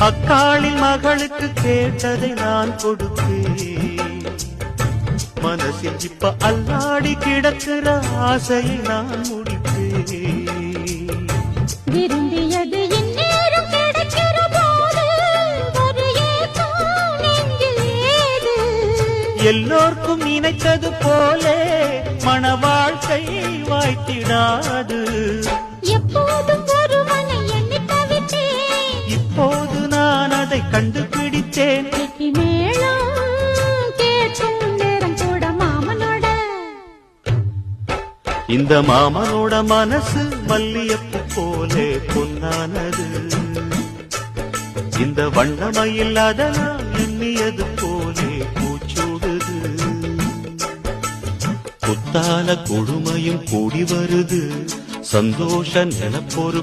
அக்காளின் மகளுக்கு கேட்டதை நான் கொடுத்தேன். மனசில் இப்ப அல்லாடி கிடக்கிற ஆசையை நான் முடிப்பேன். விரும்பியது இந்நேரம் கிடைக்கிற போது ஒரு ஏக்கம் நெஞ்சில் ஏது? எல்லோர்க்கும் நினைத்தது போலே மன வாழ்க்கை வாய்த்திடாது. எப்போதும் ஒருவனை எண்ணி தவித்தேன், இப்போது நான் அதை கண்டுபிடித்தேன். கெட்டி மேளம் கேட்கும் நேரம் கூட மாமனோட. இந்த மாமனோட மனசு மல்லியப்பு போலே பொன்னானது. இந்த வண்ணமயில் அதனால் எண்ணியது போலே பூச்சூடுது. புத்தால கொடுமையும் கூடி வருது, சந்தோஷ நினப்பொரு